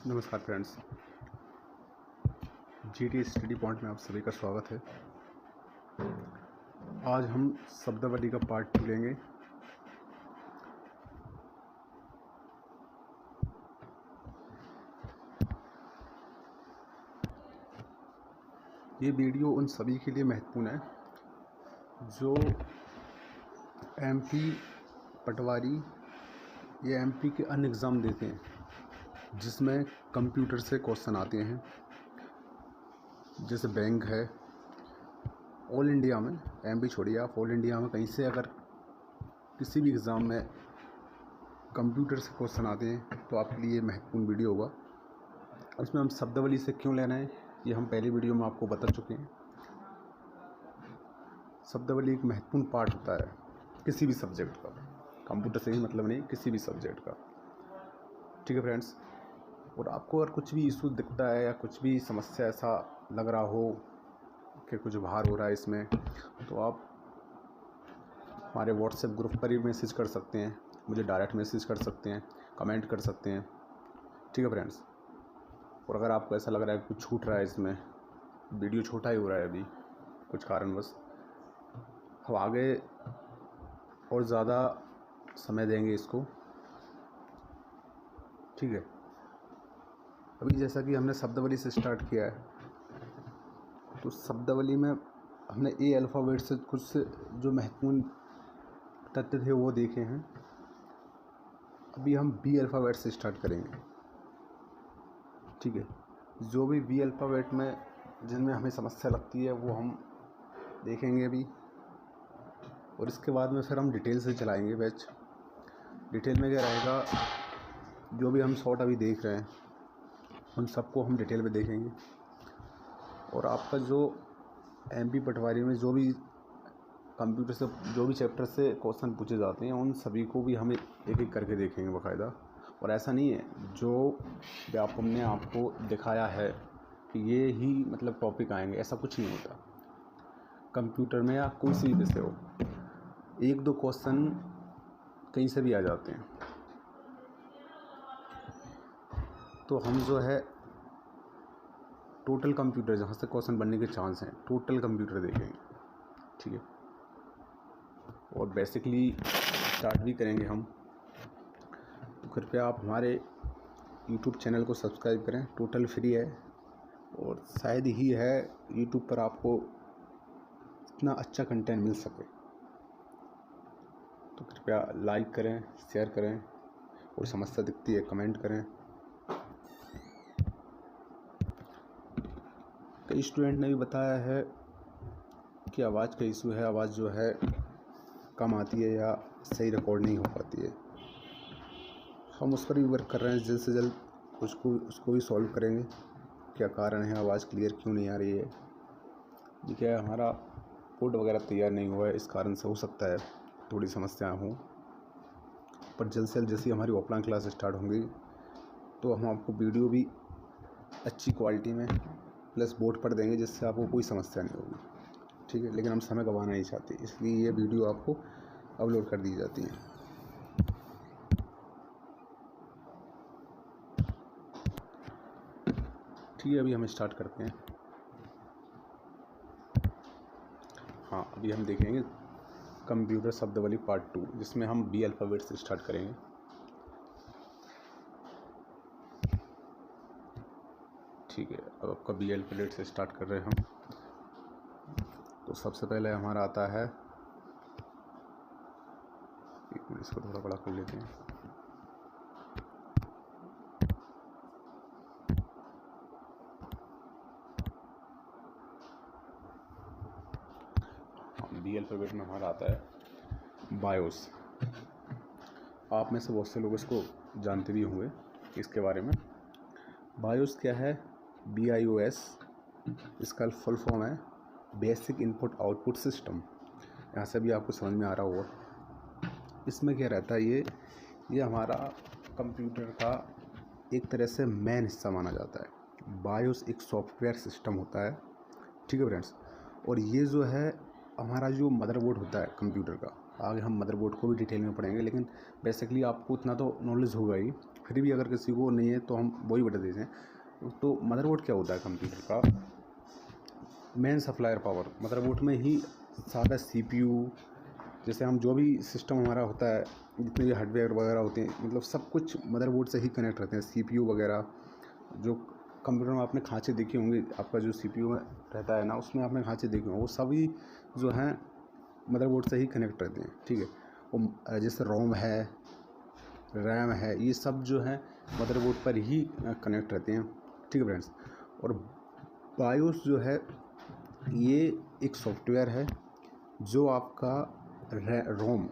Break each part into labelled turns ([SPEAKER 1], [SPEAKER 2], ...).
[SPEAKER 1] नमस्कार friends, GT study point में आप सभी का स्वागत है। आज हम शब्दावली का पार्ट 2 लेंगे। ये वीडियो उन सभी के लिए महत्वपूर्ण है जो एमपी, पटवारी या एमपी के अन्य एग्ज़ाम देते हैं जिसमें कंप्यूटर से क्वेश्चन आते हैं। जैसे बैंक है, ऑल इंडिया में, एमपी छोड़िए आप, ऑल इंडिया में कहीं से अगर किसी भी एग्ज़ाम में कंप्यूटर से क्वेश्चन आते हैं तो आपके लिए महत्वपूर्ण वीडियो होगा। इसमें हम शब्दावली से क्यों लेना है ये हम पहली वीडियो में आपको बता चुके हैं। शब्दावली एक महत्वपूर्ण पार्ट होता है किसी भी सब्जेक्ट का, कंप्यूटर से ही मतलब नहीं, किसी भी सब्जेक्ट का। ठीक है फ्रेंड्स, और आपको अगर कुछ भी इशू दिखता है या कुछ भी समस्या ऐसा लग रहा हो कि कुछ भार हो रहा है इसमें, तो आप हमारे व्हाट्सएप ग्रुप पर ही मैसेज कर सकते हैं, मुझे डायरेक्ट मैसेज कर सकते हैं, कमेंट कर सकते हैं। ठीक है फ्रेंड्स, और अगर आपको ऐसा लग रहा है कि कुछ छूट रहा है, इसमें वीडियो छोटा ही हो रहा है अभी कुछ कारणवश, हम आगे और ज़्यादा समय देंगे इसको। ठीक है, अभी जैसा कि हमने शब्दावली से स्टार्ट किया है, तो शब्दावली में हमने ए अल्फ़ाबेट से कुछ जो महत्वपूर्ण तथ्य थे वो देखे हैं। अभी हम बी अल्फ़ाबेट से स्टार्ट करेंगे। ठीक है, जो भी बी अल्फ़ाबेट में जिनमें हमें समस्या लगती है वो हम देखेंगे अभी, और इसके बाद में फिर हम डिटेल से चलाएंगे बैच। डिटेल में क्या रहेगा, जो भी हम शॉर्ट अभी देख रहे हैं उन सबको हम डिटेल में देखेंगे। और आपका जो एमपी पटवारी में जो भी कंप्यूटर से जो भी चैप्टर से क्वेश्चन पूछे जाते हैं उन सभी को भी हम एक एक करके देखेंगे बाकायदा। और ऐसा नहीं है जो हमने आपको दिखाया है कि ये ही मतलब टॉपिक आएंगे, ऐसा कुछ नहीं होता। कंप्यूटर में या कोई सी भी विषय हो, एक दो क्वेश्चन कहीं से भी आ जाते हैं। तो हम जो है टोटल कंप्यूटर, जहाँ से क्वेश्चन बनने के चांस हैं, टोटल कंप्यूटर देखेंगे। ठीक है, और बेसिकली स्टार्ट भी करेंगे हम। तो कृपया आप हमारे यूट्यूब चैनल को सब्सक्राइब करें, टोटल फ्री है, और शायद ही है यूट्यूब पर आपको इतना अच्छा कंटेंट मिल सके। तो कृपया लाइक करें, शेयर करें, और समस्या दिखती है कमेंट करें। कई स्टूडेंट ने भी बताया है कि आवाज़ का इशू है, आवाज़ जो है कम आती है या सही रिकॉर्ड नहीं हो पाती है। हम उस पर भी वर्क कर रहे हैं, जल्द से जल्द उसको भी सॉल्व करेंगे। क्या कारण है, आवाज़ क्लियर क्यों नहीं आ रही है, ये क्या है, हमारा कोड वगैरह तैयार नहीं हुआ है, इस कारण से हो सकता है थोड़ी समस्याएं हों। पर जल्द से जल्द जैसे हमारी ऑफलाइन क्लास स्टार्ट होंगी तो हम आपको वीडियो भी अच्छी क्वालिटी में प्लस बोर्ड पर देंगे, जिससे आपको कोई समस्या नहीं होगी। ठीक है, लेकिन हम समय गंवाना नहीं चाहते, इसलिए ये वीडियो आपको अपलोड कर दी जाती हैं। ठीक है, अभी हम स्टार्ट करते हैं। हाँ, अभी हम देखेंगे कंप्यूटर शब्दावली पार्ट 2, जिसमें हम बी अल्फ़ाबेट से स्टार्ट करेंगे। ठीक है, अब आपका बी अल्फ़ाबेट से स्टार्ट कर रहे हैं हम। तो सबसे पहले हमारा आता है, एक मिनट इसको थोड़ा बड़ा कर लेते हैं। बी अल्फ़ाबेट में हमारा आता है बायोस। आप में से बहुत से लोग इसको जानते भी होंगे इसके बारे में। बायोस क्या है, BIOS, इसका फुल फॉर्म है बेसिक इनपुट आउटपुट सिस्टम। यहाँ से भी आपको समझ में आ रहा होगा। इसमें क्या रहता है, ये हमारा कंप्यूटर का एक तरह से मेन हिस्सा माना जाता है। बायोस एक सॉफ्टवेयर सिस्टम होता है। ठीक है फ्रेंड्स, और ये जो है हमारा जो मदरबोर्ड होता है कंप्यूटर का, आगे हम मदरबोर्ड को भी डिटेल में पढ़ेंगे, लेकिन बेसिकली आपको उतना तो नॉलेज होगा ही। फिर भी अगर किसी को नहीं है तो हम वही बता देते हैं। तो मदरबोर्ड क्या होता है कंप्यूटर का? Main supplier power. मदरबोर्ड में ही सारा CPU, जैसे हम जो भी सिस्टम हमारा होता है, जितने भी हार्डवेयर वगैरह होते हैं, मतलब सब कुछ मदरबोर्ड से ही कनेक्ट रहते हैं। CPU वगैरह जो कंप्यूटर में आपने खाँचे देखे होंगे, आपका जो CPU में रहता है ना, उसमें आपने खाँचे देखे होंगे, वो सभी जो हैं मदरबोर्ड से ही कनेक्ट रहते हैं। ठीक है, वो जैसे रोम है, रैम है, ये सब जो है मदरबोर्ड पर ही कनेक्ट रहते हैं। ठीक है फ्रेंड्स। और बायोस जो है ये एक सॉफ्टवेयर है जो आपका रोम,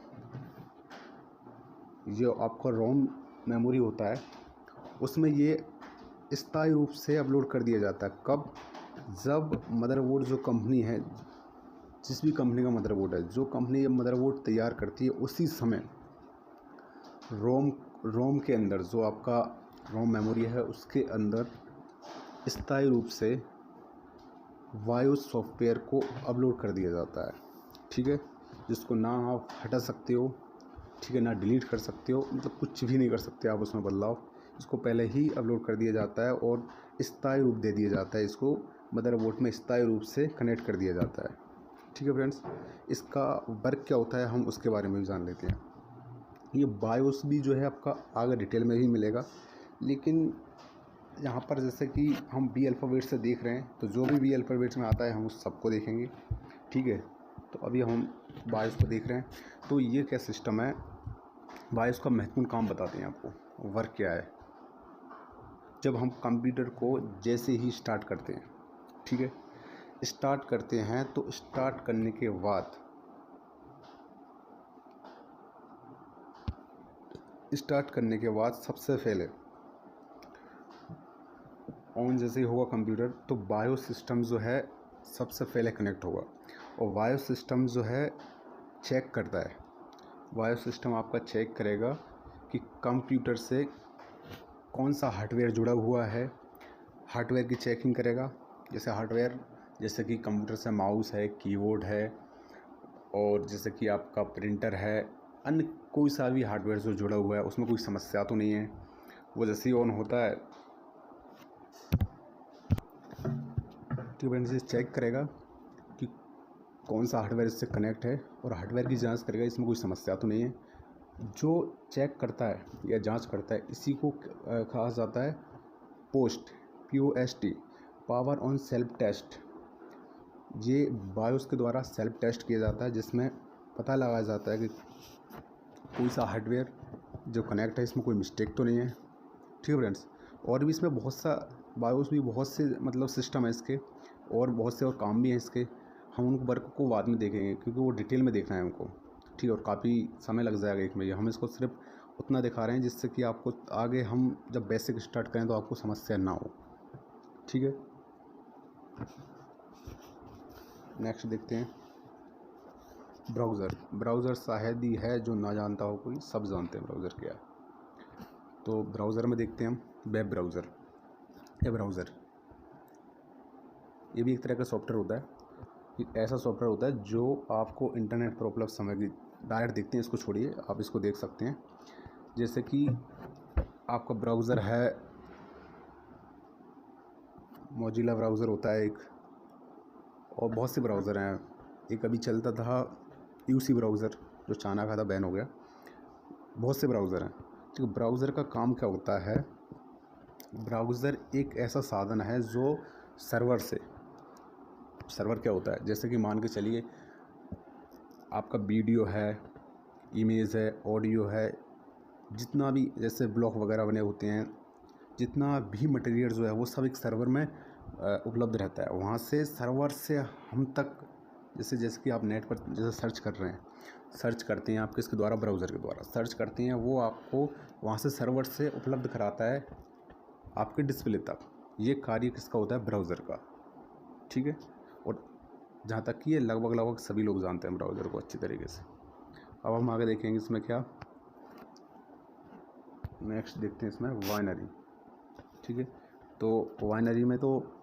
[SPEAKER 1] जो आपका रोम मेमोरी होता है, उसमें ये स्थायी रूप से अपलोड कर दिया जाता है। कब? जब मदरबोर्ड जो कंपनी है, जिस भी कंपनी का मदरबोर्ड है, जो कंपनी ये मदरबोर्ड तैयार करती है, उसी समय रोम के अंदर जो आपका रोम मेमोरी है, उसके अंदर स्थायी रूप से बायोस सॉफ्टवेयर को अपलोड कर दिया जाता है। ठीक है, जिसको ना आप हटा सकते हो, ठीक है, ना डिलीट कर सकते हो, मतलब कुछ भी नहीं कर सकते आप उसमें बदलाव। इसको पहले ही अपलोड कर दिया जाता है और स्थायी रूप दे दिया जाता है। इसको मदरबोर्ड में स्थायी रूप से कनेक्ट कर दिया जाता है। ठीक है फ्रेंड्स, इसका वर्क क्या होता है हम उसके बारे में भी जान लेते हैं। ये बायोस भी जो है आपका आगे डिटेल में भी मिलेगा, लेकिन यहाँ पर जैसे कि हम बी अल्फ़ाबेट से देख रहे हैं, तो जो भी बी अल्फ़ाबेट्स में आता है हम उस सबको देखेंगे। ठीक है, तो अभी हम बायोस को देख रहे हैं। तो ये क्या सिस्टम है, बायोस का महत्वपूर्ण काम बताते हैं आपको, वर्क क्या है। जब हम कंप्यूटर को जैसे ही स्टार्ट करते हैं, ठीक है, स्टार्ट करते हैं, तो स्टार्ट करने के बाद सबसे पहले ऑन जैसे ही होगा कंप्यूटर, तो बायोस सिस्टम जो है सबसे पहले कनेक्ट होगा। और बायोस सिस्टम जो है चेक करता है, बायोस सिस्टम आपका चेक करेगा कि कंप्यूटर से कौन सा हार्डवेयर जुड़ा हुआ है। हार्डवेयर की चेकिंग करेगा, जैसे हार्डवेयर, जैसे कि कंप्यूटर से माउस है, कीबोर्ड है, और जैसे कि आपका प्रिंटर है, अन्य कोई सा भी हार्डवेयर जो जुड़ा हुआ है उसमें कोई समस्या तो नहीं है। वो जैसे ही ऑन होता है, ठीक है, चेक करेगा कि कौन सा हार्डवेयर इससे कनेक्ट है, और हार्डवेयर की जांच करेगा इसमें कोई समस्या तो नहीं है। जो चेक करता है या जांच करता है, इसी को कहा जाता है POST, power on self test. ये बायोस के द्वारा सेल्फ टेस्ट किया जाता है, जिसमें पता लगाया जाता है कि कोई सा हार्डवेयर जो कनेक्ट है इसमें कोई मिस्टेक तो नहीं है। ठीक है फ्रेंड्स, और भी इसमें बहुत सा बायोस भी बहुत से मतलब सिस्टम है इसके, और बहुत से और काम भी हैं इसके। हम उन वर्क को बाद में देखेंगे, क्योंकि वो डिटेल में देखना है हमको। ठीक है, और काफ़ी समय लग जाएगा एक में। हम इसको सिर्फ उतना दिखा रहे हैं जिससे कि आपको आगे हम जब बेसिक स्टार्ट करें तो आपको समस्या ना हो। ठीक है, नेक्स्ट देखते हैं ब्राउज़र शायद ही है जो ना जानता हो कोई, सब जानते हैं ब्राउज़र क्या है। तो ब्राउज़र में देखते हैं हम वेब ब्राउज़र। ये भी एक तरह का सॉफ्टवेयर होता है। एक ऐसा सॉफ्टवेयर होता है जो आपको इंटरनेट पर उपलब्ध सामग्री डायरेक्ट देखते हैं, इसको छोड़िए, आप इसको देख सकते हैं। जैसे कि आपका ब्राउज़र है, मोजिला ब्राउज़र होता है एक, और बहुत से ब्राउज़र हैं। एक अभी चलता था UC ब्राउज़र, जो चाइना का था, बैन हो गया। बहुत से ब्राउज़र हैं। तो ब्राउज़र का काम क्या होता है? ब्राउज़र एक ऐसा साधन है जो सर्वर क्या होता है, जैसे कि मान के चलिए आपका वीडियो है, इमेज है, ऑडियो है, जितना भी जैसे ब्लॉग वगैरह बने होते हैं, जितना भी मटेरियल जो है वो सब एक सर्वर में उपलब्ध रहता है। वहाँ से सर्वर से हम तक, जैसे कि आप नेट पर जैसे सर्च करते हैं आप किसके द्वारा, ब्राउज़र के द्वारा सर्च करते हैं, वो आपको वहाँ से सर्वर से उपलब्ध कराता है आपके डिस्प्ले तक। ये कार्य किसका होता है? ब्राउज़र का। ठीक है, और जहाँ तक कि ये लगभग सभी लोग जानते हैं ब्राउज़र को अच्छी तरीके से। अब हम आगे देखेंगे इसमें क्या, नेक्स्ट देखते हैं इसमें वाइनरी। ठीक है, तो वाइनरी में तो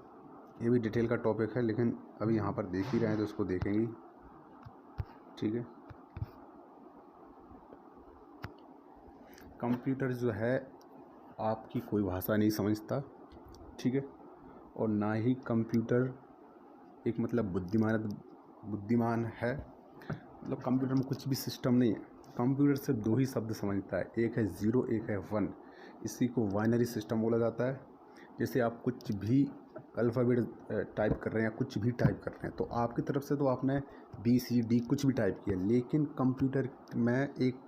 [SPEAKER 1] ये भी डिटेल का टॉपिक है, लेकिन अभी यहाँ पर देख ही रहे हैं तो इसको देखेंगे। ठीक है, कंप्यूटर जो है आपकी कोई भाषा नहीं समझता, ठीक है, और ना ही कंप्यूटर एक मतलब बुद्धिमान है। मतलब कंप्यूटर में कुछ भी सिस्टम नहीं है। कंप्यूटर सिर्फ दो ही शब्द समझता है, एक है ज़ीरो, एक है वन। इसी को बाइनरी सिस्टम बोला जाता है। जैसे आप कुछ भी अल्फ़ाबेट टाइप कर रहे हैं या कुछ भी टाइप कर रहे हैं, तो आपकी तरफ से तो आपने BCD कुछ भी टाइप किया, लेकिन कंप्यूटर में एक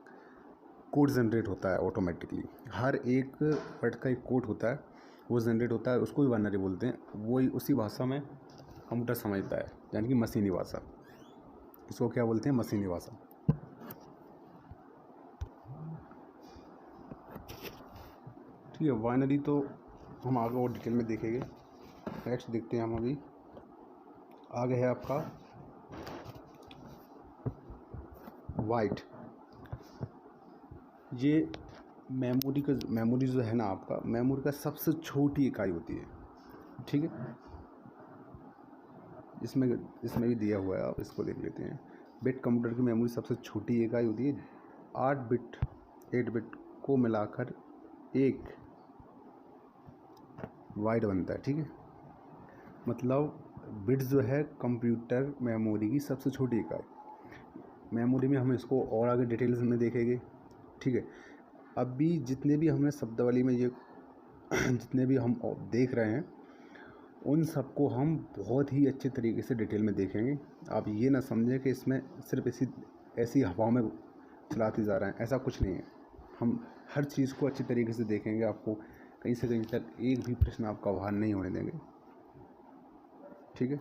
[SPEAKER 1] कोड जनरेट होता है ऑटोमेटिकली। हर एक वर्ड का एक कोड होता है, वो जनरेट होता है, उसको भी बाइनरी बोलते हैं। वही उसी भाषा में कंप्यूटर समझता है, यानी कि मशीनी भाषा। इसको क्या बोलते हैं? मशीनी भाषा। ठीक है, बाइनरी तो हम आगे और डिटेल में देखेंगे। नेक्स्ट देखते हैं हम अभी आगे है आपका वाइट। ये मेमोरी जो है ना, आपका मेमोरी का सबसे छोटी इकाई होती है, ठीक है। इसमें भी दिया हुआ है, आप इसको देख लेते हैं। बिट कंप्यूटर की मेमोरी सबसे छोटी इकाई होती है। 8 बिट को मिलाकर एक वाइट बनता है, ठीक है। मतलब बिट जो है कंप्यूटर मेमोरी की सबसे छोटी इकाई। मेमोरी में हम इसको और आगे डिटेल्स में देखेंगे, ठीक है। अभी जितने भी हमने शब्दावली में ये जितने भी हम देख रहे हैं, उन सबको हम बहुत ही अच्छे तरीके से डिटेल में देखेंगे। आप ये ना समझें कि इसमें सिर्फ ऐसी हवा में चलाते जा रहे हैं, ऐसा कुछ नहीं है। हम हर चीज़ को अच्छी तरीके से देखेंगे। आपको कहीं से कहीं तक एक भी प्रश्न आपका बाहर नहीं होने देंगे, ठीक है।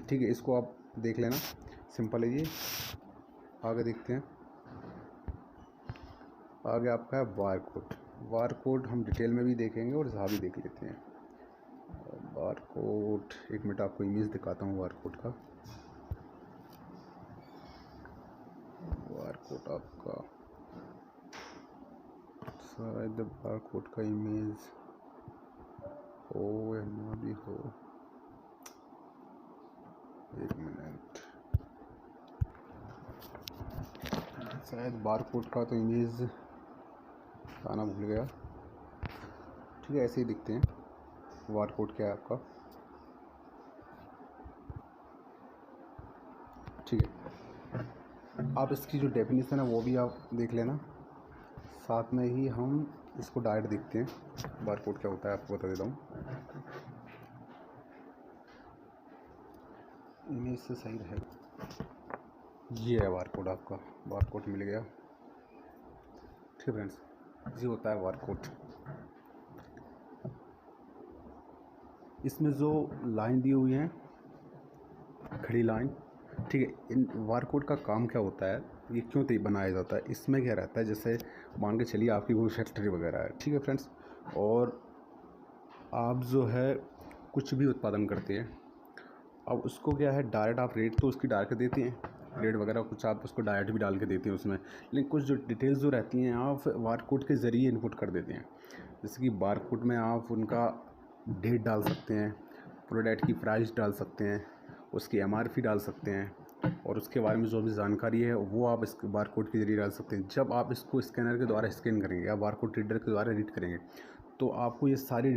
[SPEAKER 1] ठीक है, इसको आप देख लेना, सिंपल है ये। आगे देखते हैं। आगे आपका है बारकोड। बारकोड हम डिटेल में भी देखेंगे और यहाँ भी देख लेते हैं। बारकोड, एक मिनट आपको इमेज दिखाता हूँ बारकोड का। बारकोड आपका शायद बारकोड का इमेज हो या ना भी हो, एक मिनट। शायद बारकोड का तो इमेज आना भूल गया, ठीक है। ऐसे ही दिखते हैं। बारकोड क्या है आपका, ठीक है। आप इसकी जो डेफिनेशन है वो भी आप देख लेना, साथ में ही हम इसको डायरेक्ट देखते हैं बारकोड क्या होता है, आपको बता देता हूँ। इमेज से सही रहेगा। ये है बारकोड, आपका बारकोड मिल गया, ठीक है फ्रेंड्स। ये होता है बारकोड। इसमें जो लाइन दी हुई है, खड़ी लाइन, ठीक है। इन बारकोड का काम क्या होता है, ये क्यों बनाया जाता है, इसमें क्या रहता है, जैसे मान के चलिए आपकी कोई फैक्ट्री वगैरह है, ठीक है फ्रेंड्स, और आप जो है कुछ भी उत्पादन करते हैं। अब उसको क्या है, डायरेक्ट आप रेट तो उसकी डाल के देते हैं, रेट वगैरह कुछ आप उसको डायरेक्ट भी डाल के देते हैं उसमें, लेकिन कुछ जो डिटेल्स जो रहती हैं आप बारकोड के ज़रिए इनपुट कर देते हैं। जैसे कि बारकोड में आप उनका डेट डाल सकते हैं, प्रोडक्ट की प्राइस डाल सकते हैं, उसकी MRP डाल सकते हैं, और उसके बारे में जो भी जानकारी है वो आप इस बारकोड के ज़रिए डाल सकते हैं। जब आप इसको स्कैनर के द्वारा स्कैन करेंगे या बारकोड रीडर के द्वारा रीड करेंगे, तो आपको ये सारी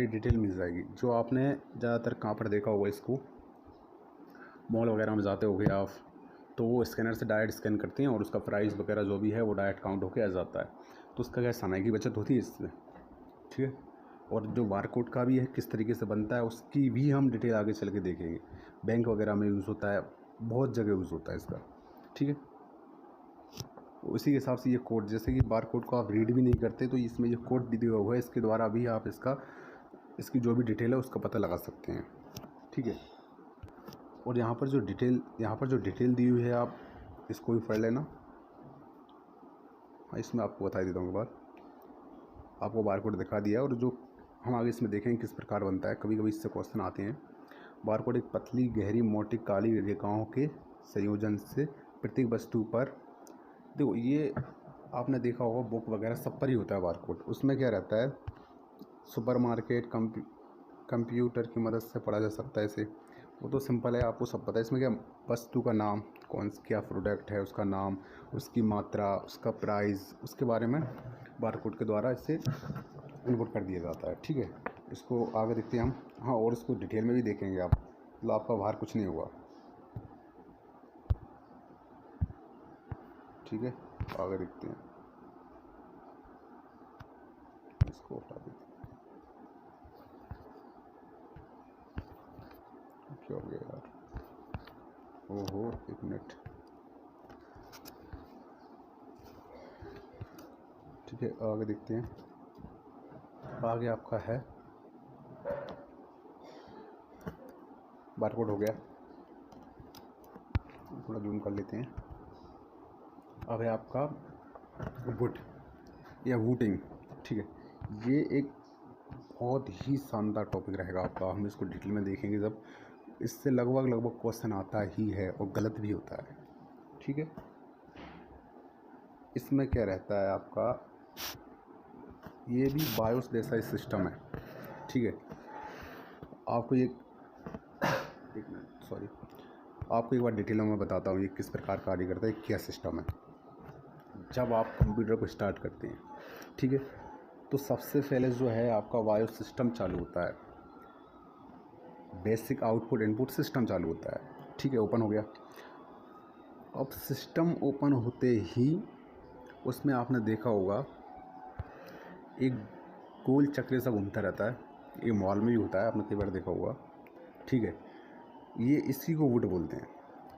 [SPEAKER 1] डिटेल मिल जाएगी। जो आपने ज़्यादातर कहाँ पर देखा होगा, इसको मॉल वगैरह में जाते होगे आप, तो वो स्कैनर से डायरेक्ट स्कैन करते हैं और उसका प्राइस वगैरह जो भी है वो डायरेक्ट काउंट होकर आ जाता है। तो उसका क्या समय की बचत होती है इससे, ठीक है। और जो बारकोड का भी है किस तरीके से बनता है, उसकी भी हम डिटेल आगे चल के देखेंगे। बैंक वगैरह में यूज़ होता है, बहुत जगह यूज़ होता है इसका, ठीक है। उसी के हिसाब से ये कोड, जैसे कि बारकोड को आप रीड भी नहीं करते, तो इसमें ये कोड दिया हुआ है, इसके द्वारा भी आप इसकी जो भी डिटेल है उसका पता लगा सकते हैं, ठीक है। और यहाँ पर जो डिटेल दी हुई है, आप इसको भी पढ़ लेना। हाँ, इसमें आपको बता देता हूँ बात, आपको बारकोड दिखा दिया, और जो हम आगे इसमें देखेंगे किस प्रकार बनता है। कभी कभी इससे क्वेश्चन आते हैं। बारकोड एक पतली गहरी मोटी काली रेखाओं के संयोजन से प्रत्येक वस्तु पर, देखो ये आपने देखा होगा बुक वगैरह सब पर ही होता है बारकोड। उसमें क्या रहता है, सुपरमार्केट कंप्यूटर की मदद से पढ़ा जा सकता है इसे। वो तो सिंपल है, आपको सब पता है। इसमें क्या, वस्तु का नाम, क्या प्रोडक्ट है उसका नाम, उसकी मात्रा, उसका प्राइस, उसके बारे में बारकोड के द्वारा इससे इनपुट कर दिया जाता है। ठीक है, इसको आगे देखते हैं हम। हाँ, और इसको डिटेल में भी देखेंगे आप, मतलब आपका बाहर कुछ नहीं हुआ। ठीक है, आगे देखते हैं, इसको हटा देते हैं। क्या हो गया यार, ओहो, एक मिनट। ठीक है, आगे देखते हैं। आगे आपका है बारकोड हो गया, थोड़ा जूम कर लेते हैं। अब है आपका वुड या वूटिंग। ठीक है, ये एक बहुत ही शानदार टॉपिक रहेगा आपका, हम इसको डिटेल में देखेंगे जब। इससे लगभग क्वेश्चन आता ही है और गलत भी होता है। ठीक है, इसमें क्या रहता है आपका, ये भी बायोस जैसा ही सिस्टम है। ठीक है, आपको एक मिनट, सॉरी, आपको एक बार डिटेल में बताता हूँ ये किस प्रकार कार्य करता है, क्या सिस्टम है। जब आप कंप्यूटर को स्टार्ट करते हैं, ठीक है, तो सबसे पहले जो है आपका बायोस सिस्टम चालू होता है, बेसिक आउटपुट इनपुट सिस्टम चालू होता है। ठीक है, ओपन हो गया। अब सिस्टम ओपन होते ही उसमें आपने देखा होगा एक गोल चक्र सा घूमता रहता है, ये मॉल में भी होता है, आपने कई बार देखा होगा। ठीक है, ये इसी को वुड बोलते हैं।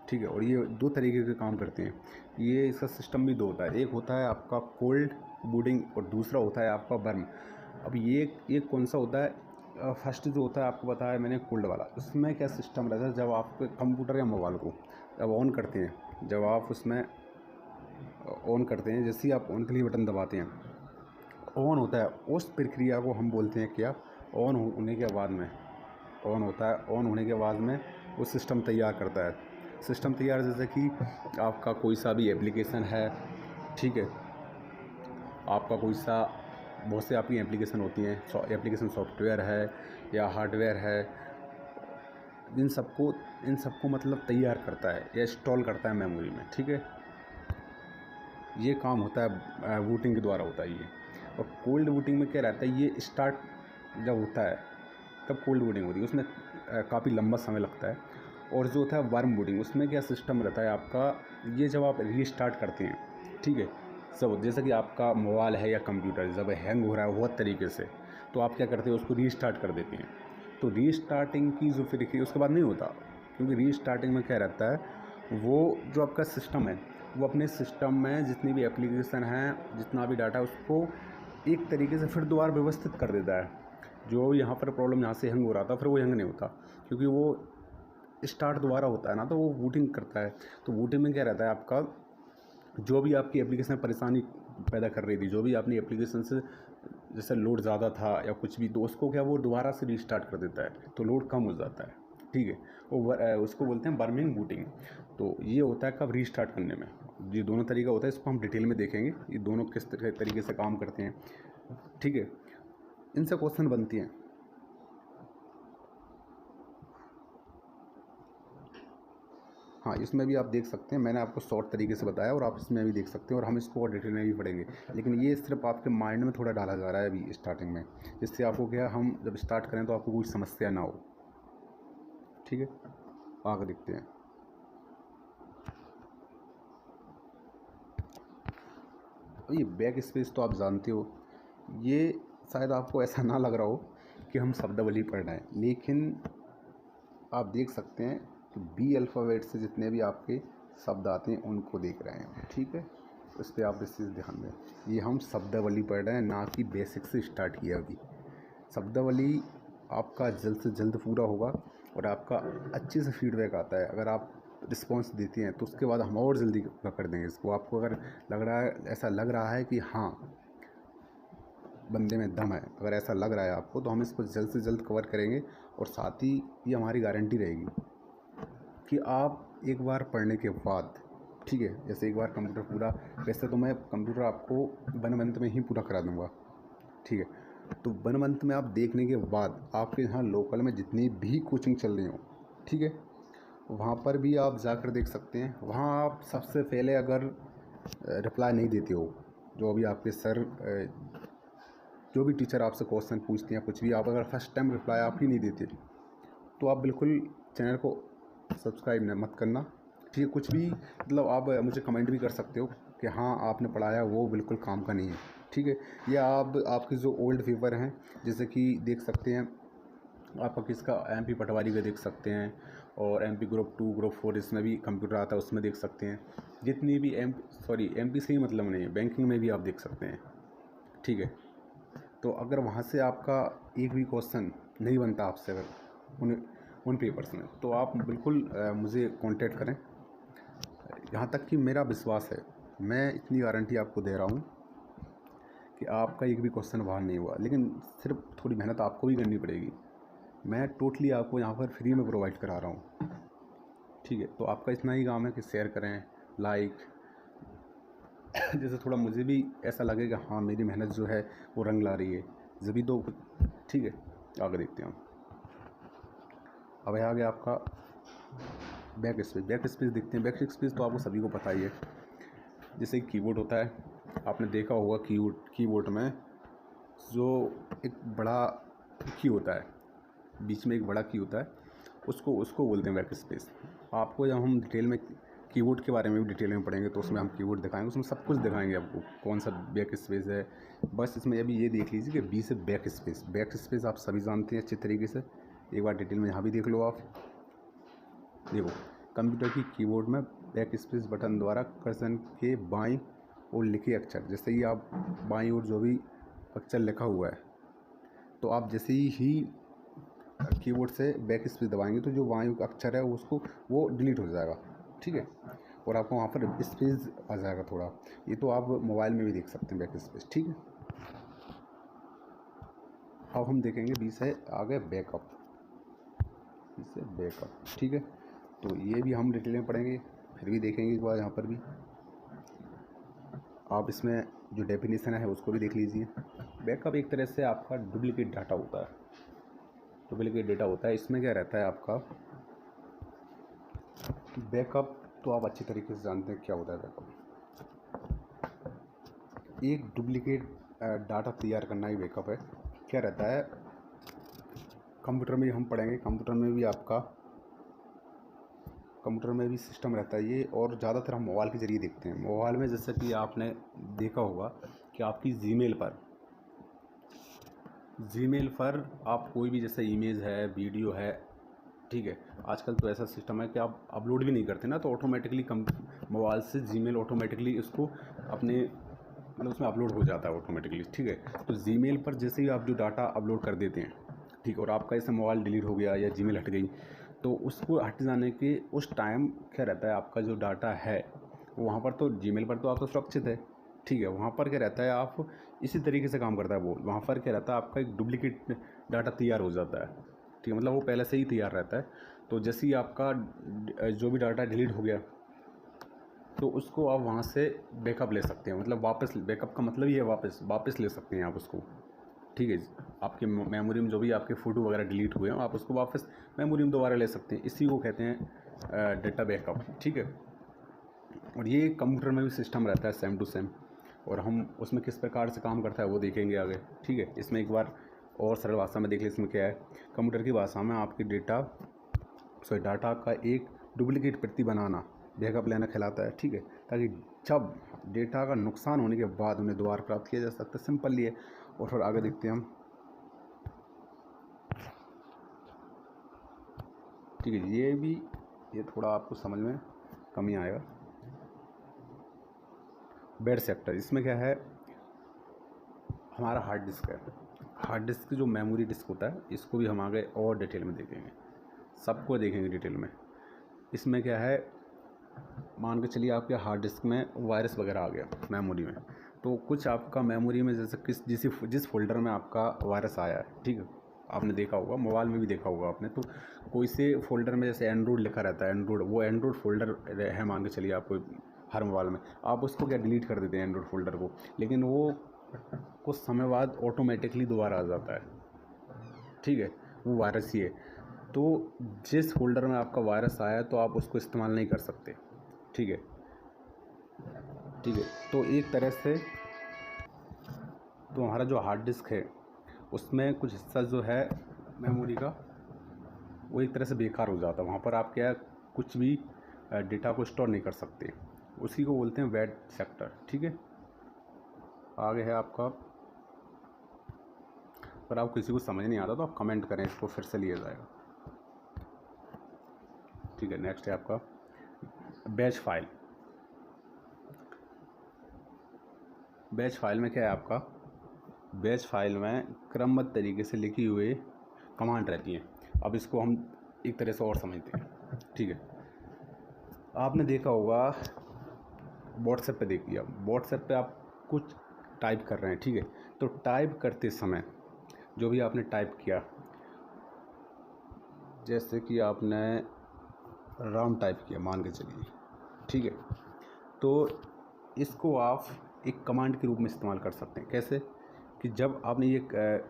[SPEAKER 1] ठीक है, और ये दो तरीके के काम करते हैं। ये इसका सिस्टम भी दो होता है, एक होता है आपका कोल्ड बूडिंग और दूसरा होता है आपका बर्न। अब ये कौन सा होता है, फर्स्ट जो होता है आपको बताया मैंने कोल्ड वाला। उसमें क्या सिस्टम रहता है, जब आप कंप्यूटर या मोबाइल को जब ऑन करते हैं, जब आप उसमें ऑन करते हैं, जैसे ही आप ऑन के लिए बटन दबाते हैं, ऑन होता है, उस प्रक्रिया को हम बोलते हैं क्या, ऑन होने के बाद में ऑन होता है। ऑन होने के बाद में वो सिस्टम तैयार करता है। सिस्टम तैयार जैसे कि आपका कोई सा भी एप्लीकेशन है, ठीक है, आपका कोई सा, बहुत से आपकी एप्लीकेशन होती हैं, एप्लीकेशन सॉफ्टवेयर है या हार्डवेयर है, इन सबको मतलब तैयार करता है या इंस्टॉल करता है मेमोरी में। ठीक है, ये काम होता है बूटिंग के द्वारा होता है ये। और कोल्ड बूटिंग में क्या रहता है, ये स्टार्ट जब होता है तब कोल्ड बूटिंग होती है, उसमें काफ़ी लंबा समय लगता है। और जो होता है वार्म बूटिंग, उसमें क्या सिस्टम रहता है आपका, ये जब आप रीस्टार्ट करते हैं, ठीक है, सब जैसे कि आपका मोबाइल है या कंप्यूटर जब हैंग हो रहा है बहुत तरीके से, तो आप क्या करते हैं, उसको रीस्टार्ट कर देते हैं। तो रीस्टार्टिंग की जो फिर उसके बाद नहीं होता, क्योंकि रीस्टार्टिंग में क्या रहता है, वो जो आपका सिस्टम है वो अपने सिस्टम में जितनी भी एप्लीकेशन हैं, जितना भी डाटा है, उसको एक तरीके से फिर दोबारा व्यवस्थित कर देता है। जो यहाँ पर प्रॉब्लम यहाँ से हैंग हो रहा था, फिर वो हैंग नहीं होता, क्योंकि वो स्टार्ट दोबारा होता है ना, तो वो बूटिंग करता है। तो बूटिंग में क्या रहता है आपका, जो भी आपकी एप्लीकेशन परेशानी पैदा कर रही थी, जो भी अपनी एप्लीकेशन से जैसे लोड ज़्यादा था या कुछ भी, तो उसको क्या वो दोबारा से रीस्टार्ट कर देता है, तो लोड कम हो जाता है। ठीक है, वो उसको बोलते हैं बर्निंग बूटिंग। तो ये होता है कब, रीस्टार्ट करने में। ये दोनों तरीका होता है, इसको हम डिटेल में देखेंगे ये दोनों किस तरीके से काम करते हैं। ठीक है, इनसे क्वेश्चन बनती हैं। हाँ, इसमें भी आप देख सकते हैं, मैंने आपको शॉर्ट तरीके से बताया और आप इसमें भी देख सकते हैं, और हम इसको और डिटेल में भी पढ़ेंगे। लेकिन ये सिर्फ आपके माइंड में थोड़ा डाला जा रहा है अभी स्टार्टिंग में, जिससे आपको क्या, हम जब स्टार्ट करें तो आपको कोई समस्या ना हो। ठीक है, आगे देखते हैं। ये बैक स्पेस तो आप जानते हो, ये शायद आपको ऐसा ना लग रहा हो कि हम शब्दावली पढ़ रहे हैं, लेकिन आप देख सकते हैं कि बी अल्फ़ाबेट से जितने भी आपके शब्द आते हैं उनको देख रहे हैं। ठीक है, उस पर आप इस चीज़ ध्यान दें, ये हम शब्दावली पढ़ रहे हैं, ना कि बेसिक से स्टार्ट किया अभी। शब्दावली आपका जल्द से जल्द पूरा होगा और आपका अच्छे से फीडबैक आता है। अगर आप रिस्पॉन्स देती हैं तो उसके बाद हम और जल्दी कर देंगे इसको। आपको अगर लग रहा है, ऐसा लग रहा है कि हाँ बंदे में दम है, अगर ऐसा लग रहा है आपको, तो हम इसको जल्द से जल्द कवर करेंगे। और साथ ही ये हमारी गारंटी रहेगी कि आप एक बार पढ़ने के बाद, ठीक है, जैसे एक बार कंप्यूटर पूरा, वैसे तो मैं कंप्यूटर आपको 1 मंथ में ही पूरा करा दूँगा। ठीक है, तो 1 मंथ में आप देखने के बाद आपके यहाँ लोकल में जितनी भी कोचिंग चल रही हो, ठीक है। वहाँ पर भी आप जाकर देख सकते हैं। वहाँ आप सबसे पहले अगर रिप्लाई नहीं देते हो, जो अभी आपके सर जो भी टीचर आपसे क्वेश्चन पूछते हैं कुछ भी, आप अगर फर्स्ट टाइम रिप्लाई आप ही नहीं देते तो आप बिल्कुल चैनल को सब्सक्राइब मत करना। ठीक है, कुछ भी मतलब आप मुझे कमेंट भी कर सकते हो कि हाँ आपने पढ़ाया वो बिल्कुल काम का नहीं है। ठीक है, या आप आपके जो ओल्ड पेपर हैं, जैसे कि देख सकते हैं आपका किसका एमपी पटवारी का देख सकते हैं, और एमपी ग्रुप 2 ग्रुप 4 इसमें भी कंप्यूटर आता है उसमें देख सकते हैं। जितनी भी एमपी से ही मतलब नहीं है, बैंकिंग में भी आप देख सकते हैं। ठीक है, तो अगर वहाँ से आपका एक भी क्वेश्चन नहीं बनता आपसे अगर उन पेपर्स में, तो आप बिल्कुल मुझे कांटेक्ट करें। यहाँ तक कि मेरा विश्वास है, मैं इतनी गारंटी आपको दे रहा हूँ कि आपका एक भी क्वेश्चन बाहर नहीं हुआ, लेकिन सिर्फ थोड़ी मेहनत आपको भी करनी पड़ेगी। मैं टोटली आपको यहाँ पर फ्री में प्रोवाइड करा रहा हूँ। ठीक है, तो आपका इतना ही काम है कि शेयर करें, लाइक जैसे थोड़ा मुझे भी ऐसा लगे कि हाँ मेरी मेहनत जो है वो रंग ला रही है, जब तो। ठीक है, आगे देखते हैं हम। अब आ गया आपका बैक स्पेस देखते हैं। बैक स्पेस तो आपको सभी को पता ही है। जैसे कीबोर्ड होता है, आपने देखा होगा कीबोर्ड में जो एक बड़ा की होता है, बीच में एक बड़ा की होता है, उसको बोलते हैं बैक स्पेस। आपको जब हम डिटेल में कीबोर्ड के बारे में भी डिटेल में पढ़ेंगे तो उसमें हम कीबोर्ड दिखाएंगे, उसमें सब कुछ दिखाएंगे आपको कौन सा बैक स्पेस है। बस इसमें अभी ये देख लीजिए कि बी से बैक स्पेस आप सभी जानते हैं अच्छे तरीके से। एक बार डिटेल में यहाँ भी देख लो आप। देखो, कंप्यूटर की कीबोर्ड में बैक स्पेस बटन द्वारा कर्सर के बाईं ओर लिखे अक्षर, जैसे ही आप बाईं ओर जो भी अक्षर लिखा हुआ है, तो आप जैसे ही कीबोर्ड से बैक स्पेस दबाएंगे तो जो बाईं अक्षर है वो डिलीट हो जाएगा। ठीक है, और आपको वहाँ पर स्पेस आ जाएगा थोड़ा। ये तो आप मोबाइल में भी देख सकते हैं बैक स्पेस। ठीक है, अब हम देखेंगे बी से आगे बैकअप। ठीक है, तो ये भी हम डिटेल में पढ़ेंगे, फिर भी देखेंगे एक बार यहाँ पर भी। आप इसमें जो डेफिनेशन है उसको भी देख लीजिए। बैकअप एक तरह से आपका डुप्लीकेट डाटा होता है। इसमें क्या रहता है आपका बैकअप, तो आप अच्छी तरीके से जानते हैं क्या होता है बैकअप। एक डुप्लीकेट डाटा तैयार करना ही बैकअप है। क्या रहता है, कंप्यूटर में हम पढ़ेंगे, कंप्यूटर में भी सिस्टम रहता है ये, और ज़्यादातर हम मोबाइल के ज़रिए देखते हैं। मोबाइल में जैसे कि आपने देखा होगा कि आपकी जीमेल पर आप कोई भी जैसे इमेज है, वीडियो है, ठीक है, आजकल तो ऐसा सिस्टम है कि आप अपलोड भी नहीं करते ना, तो ऑटोमेटिकली मोबाइल से जीमेल ऑटोमेटिकली उसको अपने मतलब उसमें अपलोड हो जाता है ऑटोमेटिकली। ठीक है, तो जीमेल पर जैसे ही आप जो डाटा अपलोड कर देते हैं, ठीक, और आपका जैसे मोबाइल डिलीट हो गया या जीमेल हट गई, तो उसको हट जाने के उस टाइम क्या रहता है, आपका जो डाटा है वहाँ पर तो जीमेल पर तो आपका सुरक्षित है। ठीक है, वहाँ पर क्या रहता है, आप इसी तरीके से काम करता है वो। वहाँ पर क्या रहता है, आपका एक डुप्लीकेट डाटा तैयार हो जाता है। ठीक है, मतलब वो पहले से ही तैयार रहता है। तो जैसे ही आपका जो भी डाटा डिलीट हो गया तो उसको आप वहाँ से बैकअप ले सकते हैं, मतलब वापस। बैकअप का मतलब ही है वापस ले सकते हैं आप उसको। ठीक है, आपके मेमोरी में जो भी आपके फ़ोटो वगैरह डिलीट हुए हैं आप उसको वापस मेमोरी में दोबारा ले सकते हैं। इसी को कहते हैं डेटा बैकअप। ठीक है, और ये कंप्यूटर में भी सिस्टम रहता है सेम टू सेम, और हम उसमें किस प्रकार से काम करता है वो देखेंगे आगे। ठीक है, इसमें एक बार और सरल भाषा में देख लें। इसमें क्या है, कंप्यूटर की भाषा में आपके डाटा का एक डुप्लीकेट प्रति बनाना बैकअप लेना कहलाता है। ठीक है, ताकि जब डेटा का नुकसान होने के बाद उन्हें दोबारा प्राप्त किया जा सकता है। सिंपल ये। और फिर आगे देखते हैं हम। ठीक है, ये थोड़ा आपको समझ में कमी आएगा। बेड सेक्टर, इसमें क्या है, हमारा हार्ड डिस्क है। हार्ड डिस्क जो मेमोरी डिस्क होता है, इसको भी हम आगे और डिटेल में देखेंगे, सबको देखेंगे डिटेल में। इसमें क्या है, मान के चलिए आपके हार्ड डिस्क में वायरस वगैरह आ गया मेमोरी में, तो कुछ आपका मेमोरी में जैसे जिस फोल्डर में आपका वायरस आया है, ठीक है, आपने देखा होगा, मोबाइल में भी देखा होगा आपने, तो कोई से फोल्डर में जैसे एंड्रॉइड लिखा रहता है, वो एंड्रॉइड फोल्डर है मान के चलिए आपको हर मोबाइल में, आप उसको क्या डिलीट कर देते हैं एंड्रॉइड फोल्डर को, लेकिन वो कुछ समय बाद ऑटोमेटिकली दोबारा आ जाता है। ठीक है, वो वायरस ही है। तो जिस फोल्डर में आपका वायरस आया तो आप उसको इस्तेमाल नहीं कर सकते। ठीक है, ठीक है। तो एक तरह से तो हमारा जो हार्ड डिस्क है उसमें कुछ हिस्सा जो है मेमोरी का वो एक तरह से बेकार हो जाता है। वहाँ पर आप क्या कुछ भी डेटा को स्टोर नहीं कर सकते। उसी को बोलते हैं वेट सेक्टर। ठीक है, आगे है आपका। अगर आप किसी को समझ नहीं आता तो आप कमेंट करें, इसको फिर से लिया जाएगा। ठीक है, नेक्स्ट है आपका बैच फाइल। बैच फाइल में क्या है आपका, बैच फाइल में क्रमबद्ध तरीके से लिखी हुई कमांड रहती हैं। अब इसको हम एक तरह से और समझते हैं। ठीक है, आपने देखा होगा व्हाट्सएप पे, देखिए व्हाट्सएप पे आप कुछ टाइप कर रहे हैं। ठीक है, तो टाइप करते समय जो भी आपने टाइप किया, जैसे कि आपने राम टाइप किया मान के चलिए, ठीक है, तो इसको आप एक कमांड के रूप में इस्तेमाल कर सकते हैं। कैसे कि जब आपने ये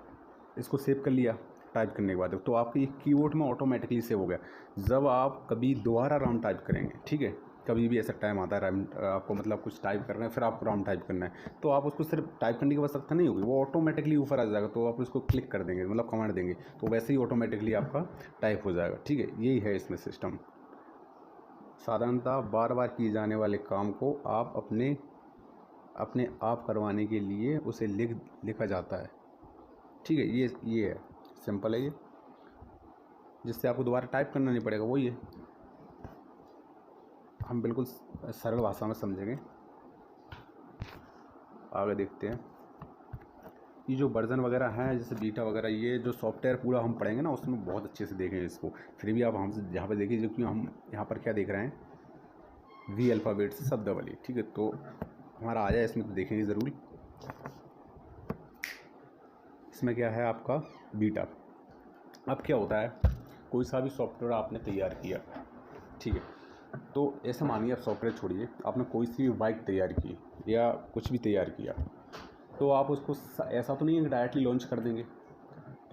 [SPEAKER 1] इसको सेव कर लिया टाइप करने के बाद, तो आपके ये कीबोर्ड में ऑटोमेटिकली सेव हो गया। जब आप कभी दोबारा राम टाइप करेंगे, ठीक है, कभी भी ऐसा टाइम आता है राम आपको मतलब कुछ टाइप करना है, फिर आपको राम टाइप करना है, तो आप उसको सिर्फ टाइप करने की आवश्यकता नहीं होगी, वो ऑटोमेटिकली ऊपर आ जाएगा। तो आप उसको क्लिक कर देंगे, मतलब कमांड देंगे, तो वैसे ही ऑटोमेटिकली आपका टाइप हो जाएगा। ठीक है, यही है इसमें सिस्टम। साधारणतः बार बार किए जाने वाले काम को आप अपने आप करवाने के लिए उसे लिखा जाता है। ठीक है, ये है, सिंपल है ये, जिससे आपको दोबारा टाइप करना नहीं पड़ेगा। वही है, हम बिल्कुल सरल भाषा में समझेंगे। आगे देखते हैं, ये जो वर्जन वगैरह हैं जैसे बीटा वगैरह, ये जो सॉफ्टवेयर पूरा हम पढ़ेंगे ना उसमें बहुत अच्छे से देखेंगे इसको। फिर भी आप हमसे यहाँ पर देखिए, जो कि हम यहाँ पर क्या देख रहे हैं, वी अल्फ़ाबेट से शब्दावली। ठीक है, तो हमारा आ जाए इसमें तो देखेंगे ज़रूर। इसमें क्या है आपका बीटा। अब क्या होता है, कोई सा भी सॉफ्टवेयर आपने तैयार किया, ठीक है, तो ऐसा मानिए आप सॉफ्टवेयर छोड़िए, आपने कोई सी भी बाइक तैयार की या कुछ भी तैयार किया, तो आप उसको ऐसा तो नहीं है कि डायरेक्टली लॉन्च कर देंगे।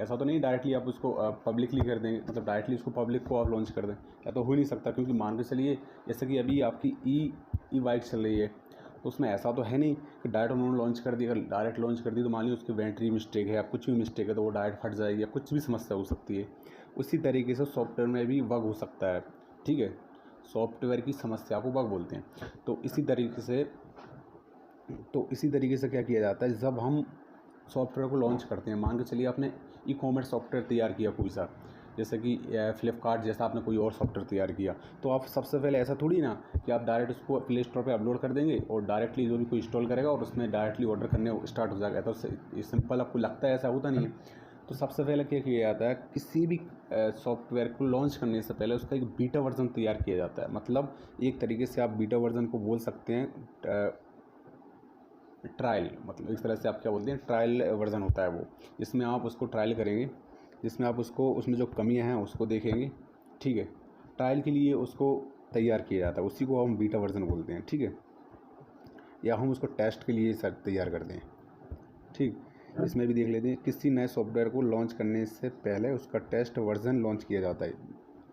[SPEAKER 1] ऐसा तो नहीं डायरेक्टली आप उसको पब्लिकली कर देंगे, मतलब डायरेक्टली उसको पब्लिक को आप लॉन्च कर दें, या तो हो ही नहीं सकता। क्योंकि मान के चलिए जैसे कि अभी आपकी ई बाइक चल रही है, तो उसमें ऐसा तो है नहीं कि डायरेक्ट उन्होंने लॉन्च कर दी। अगर डायरेक्ट लॉन्च कर दी तो मान लीजिए उसकी बैटरी मिस्टेक है या कुछ भी मिस्टेक है, तो वो डायरेक्ट फट जाएगी या कुछ भी समस्या हो सकती है। उसी तरीके से सॉफ्टवेयर में भी बग हो सकता है। ठीक है, सॉफ्टवेयर की समस्या को बग बोलते हैं। तो इसी तरीके से क्या किया जाता है, जब हम सॉफ्टवेयर को लॉन्च करते हैं, मान के चलिए आपने ई कॉमर्स सॉफ्टवेयर तैयार किया कोई सा, जैसे कि फ्लिपकार्ट जैसा आपने कोई और सॉफ्टवेयर तैयार किया, तो आप सबसे पहले ऐसा थोड़ी ना कि आप डायरेक्ट उसको प्ले स्टोर पे अपलोड कर देंगे और डायरेक्टली जो भी कोई इंस्टॉल करेगा और उसमें डायरेक्टली ऑर्डर करने स्टार्ट हो जाएगा। तो सिंपल आपको लगता है, ऐसा होता नहीं है। तो सबसे पहले क्या किया जाता है, किसी भी सॉफ्टवेयर को लॉन्च करने से पहले उसका एक बीटा वर्जन तैयार किया जाता है। मतलब एक तरीके से आप बीटा वर्जन को बोल सकते हैं ट्रायल, मतलब इस तरह से आप क्या बोलते हैं, ट्रायल वर्जन होता है वो, जिसमें आप उसको ट्रायल करेंगे, जिसमें आप उसको उसमें जो कमियां हैं उसको देखेंगे। ठीक है, ट्रायल के लिए उसको तैयार किया जाता है, उसी को हम बीटा वर्जन बोलते हैं। ठीक है, या हम उसको टेस्ट के लिए सर तैयार करते हैं। ठीक, इसमें भी देख लेते हैं, किसी नए सॉफ्टवेयर को लॉन्च करने से पहले उसका टेस्ट वर्जन लॉन्च किया जाता है।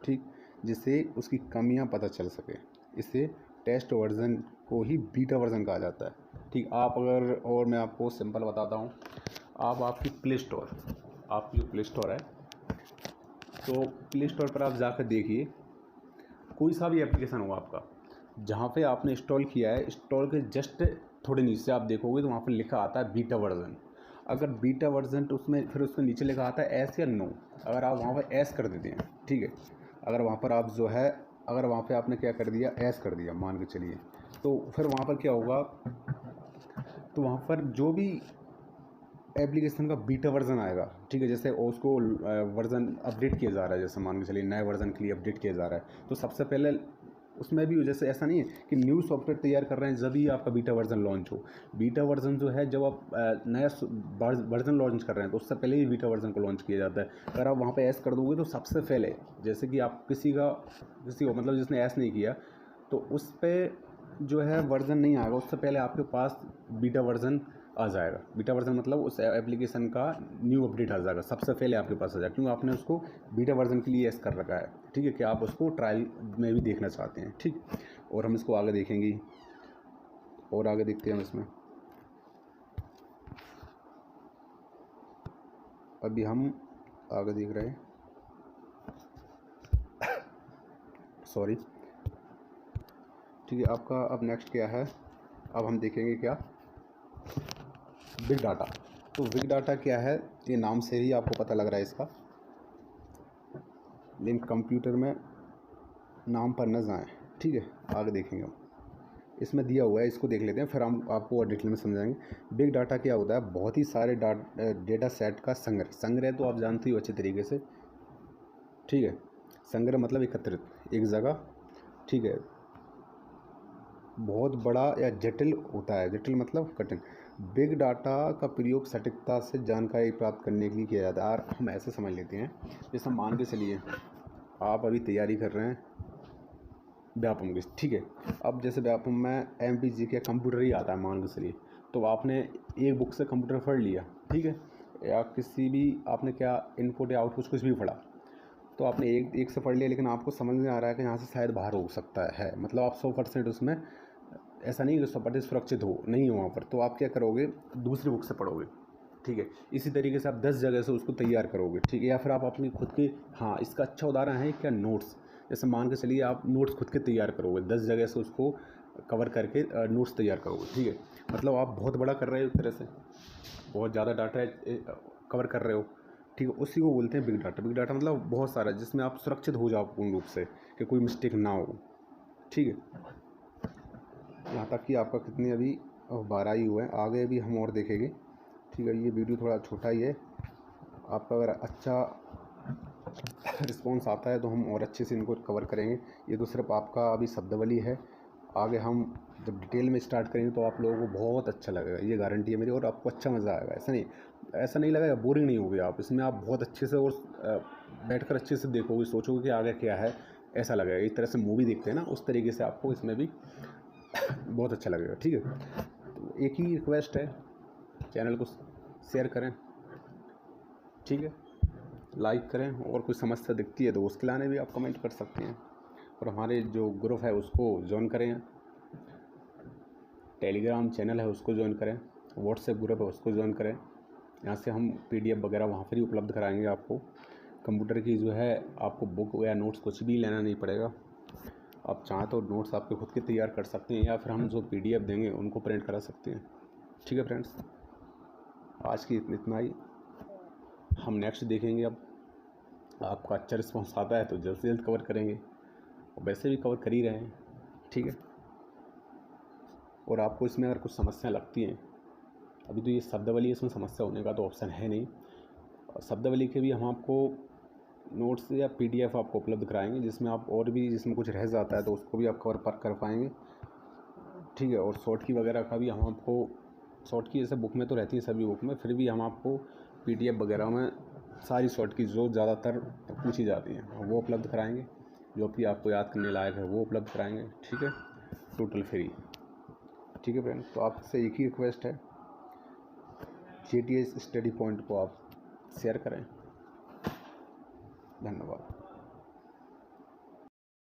[SPEAKER 1] ठीक, जिससे उसकी कमियां पता चल सके, इसे टेस्ट वर्जन को ही बीटा वर्जन कहा जाता है। ठीक, आप अगर, और मैं आपको सिंपल बताता हूँ, आप आपकी आपकी जो प्ले स्टोर है, तो प्ले स्टोर पर आप जाकर देखिए, कोई सा भी एप्लीकेशन हो आपका, जहाँ पे आपने इंस्टॉल किया है, इंस्टॉल के जस्ट थोड़े नीचे आप देखोगे तो वहाँ पर लिखा आता है बीटा वर्जन। अगर बीटा वर्जन, तो उसमें फिर उसके नीचे लिखा आता है एस या नो। अगर आप वहाँ पर एस कर देते हैं, ठीक है, अगर वहाँ पर आप जो है, अगर वहाँ पे आपने क्या कर दिया, एस कर दिया मान के चलिए, तो फिर वहाँ पर क्या होगा, तो वहाँ पर जो भी एप्लीकेशन का बीटा वर्जन आएगा, ठीक है, जैसे उसको वर्जन अपडेट किया जा रहा है, जैसे मान के चलिए नए वर्जन के लिए अपडेट किया जा रहा है, तो सबसे पहले उसमें भी जैसे ऐसा नहीं है कि न्यू सॉफ्टवेयर तैयार कर रहे हैं जब ही आपका बीटा वर्जन लॉन्च हो। बीटा वर्जन जो है, जब आप नया वर्जन लॉन्च कर रहे हैं तो उससे पहले ही बीटा वर्जन को लॉन्च किया जाता है। अगर आप वहाँ पे ऐस कर दोगे तो सबसे पहले, जैसे कि आप किसी को मतलब जिसने ऐस नहीं किया, तो उस पर जो है वर्जन नहीं आएगा, उससे पहले आपके पास बीटा वर्जन आ जाएगा। बीटा वर्जन मतलब उस एप्लीकेशन का न्यू अपडेट आ जाएगा, सबसे पहले आपके पास आ जाएगा, क्योंकि आपने उसको बीटा वर्जन के लिए कर रखा है। ठीक है, कि आप उसको ट्रायल में भी देखना चाहते हैं। ठीक, और हम इसको आगे देखेंगे, और आगे देखते हैं हम इसमें। अभी हम आगे देख रहे हैं, सॉरी। ठीक है, आपका अब नेक्स्ट क्या है, अब हम देखेंगे क्या, बिग डाटा। तो बिग डाटा क्या है, ये नाम से ही आपको पता लग रहा है इसका, लेकिन कंप्यूटर में नाम पर न जाएं। ठीक है, आगे देखेंगे हम, इसमें दिया हुआ है, इसको देख लेते हैं, फिर हम आपको और डिटेल में समझाएंगे। बिग डाटा क्या होता है, बहुत ही सारे डेटा सेट का संग्रह तो आप जानते हो अच्छे तरीके से। ठीक है, संग्रह मतलब एकत्रित एक जगह। ठीक है, बहुत बड़ा या जटिल होता है, जटिल मतलब कठिन। बिग डाटा का प्रयोग सटीकता से जानकारी प्राप्त करने के लिए किया जाता है। और हम ऐसे समझ लेते हैं, जैसे मान के चलिए आप अभी तैयारी कर रहे हैं व्यापम की। ठीक है, अब जैसे व्यापम में MPG के कंप्यूटर ही आता है मान के चलिए, तो आपने एक बुक से कंप्यूटर पढ़ लिया। ठीक है, या किसी भी आपने क्या इनपुट या आउटपुट कुछ भी पढ़ा, तो आपने एक से पढ़ लिया, लेकिन आपको समझ में आ रहा है कि यहाँ से शायद बाहर हो सकता है, मतलब आप 100% उसमें, ऐसा नहीं कि 100% सुरक्षित हो नहीं हो वहाँ पर, तो आप क्या करोगे, दूसरी बुक से पढ़ोगे। ठीक है, इसी तरीके से आप 10 जगह से उसको तैयार करोगे। ठीक है, या फिर आप अपनी खुद के, हाँ इसका अच्छा उदाहरण है क्या, नोट्स। जैसे मान के चलिए आप नोट्स खुद के तैयार करोगे, 10 जगह से उसको कवर करके नोट्स तैयार करोगे। ठीक है, मतलब आप बहुत बड़ा कर रहे हो एक तरह से, बहुत ज़्यादा डाटा कवर कर रहे हो। ठीक है, उसी को बोलते हैं बिग डाटा। बिग डाटा मतलब बहुत सारा, जिसमें आप सुरक्षित हो जाओ पूर्ण रूप से, कि कोई मिस्टेक ना हो। ठीक है, यहाँ तक कि आपका कितने अभी 12 ही हुए हैं, आगे भी हम और देखेंगे। ठीक है, ये वीडियो थोड़ा छोटा ही है, आपका अगर अच्छा रिस्पॉन्स आता है तो हम और अच्छे से इनको कवर करेंगे। ये तो सिर्फ आपका अभी शब्दावली है, आगे हम जब डिटेल में स्टार्ट करेंगे तो आप लोगों को बहुत अच्छा लगेगा, ये गारंटी है मेरी, और आपको अच्छा मज़ा आएगा। ऐसा नहीं लगेगा, बोरिंग नहीं होगी आप इसमें, आप बहुत अच्छे से और बैठकर अच्छे से देखोगे, सोचोगे कि आगे क्या है, ऐसा लगेगा। एक तरह से मूवी देखते हैं ना, उस तरीके से आपको इसमें भी बहुत अच्छा लगेगा। ठीक है, तो एक ही रिक्वेस्ट है, चैनल को शेयर करें। ठीक है, लाइक करें, और कोई समस्या दिखती है तो उसके लाने भी आप कमेंट कर सकते हैं। और हमारे जो ग्रुप है उसको ज्वाइन करें, टेलीग्राम चैनल है उसको ज्वाइन करें, व्हाट्सएप ग्रुप है उसको ज्वाइन करें। यहाँ से हम PDF वगैरह वहाँ पर ही उपलब्ध कराएंगे आपको। कंप्यूटर की जो है आपको बुक या नोट्स कुछ भी लेना नहीं पड़ेगा, आप चाहें तो नोट्स आपके खुद के तैयार कर सकते हैं, या फिर हम जो PDF देंगे उनको प्रिंट करा सकते हैं। ठीक है फ्रेंड्स, आज की इतना ही, हम नेक्स्ट देखेंगे। अब आपका अच्छा रिस्पॉन्स आता है तो जल्द से जल्द कवर करेंगे, और वैसे भी कवर कर ही रहे हैं। ठीक है, और आपको इसमें अगर कुछ समस्या लगती हैं, अभी तो ये शब्दावली, इसमें समस्या होने का तो ऑप्शन है नहीं। शब्दावली के भी हम आपको नोट्स या PDF आपको उपलब्ध कराएंगे, जिसमें आप और भी, जिसमें कुछ रह जाता है तो उसको भी आप कवर कर पाएंगे। ठीक है, और शॉर्ट की वगैरह का भी हम आपको, शॉर्ट की जैसे बुक में तो रहती है सभी बुक में, फिर भी हम आपको PDF वगैरह में सारी शॉर्ट की जो ज़्यादातर पूछी जाती हैं वो उपलब्ध कराएंगे, जो भी आपको याद करने लायक है वो उपलब्ध कराएंगे। ठीक है, टोटल फ्री। ठीक है फ्रेंड्स, तो आपसे एक ही रिक्वेस्ट है, JTS स्टडी पॉइंट को आप शेयर करें। धन्यवाद।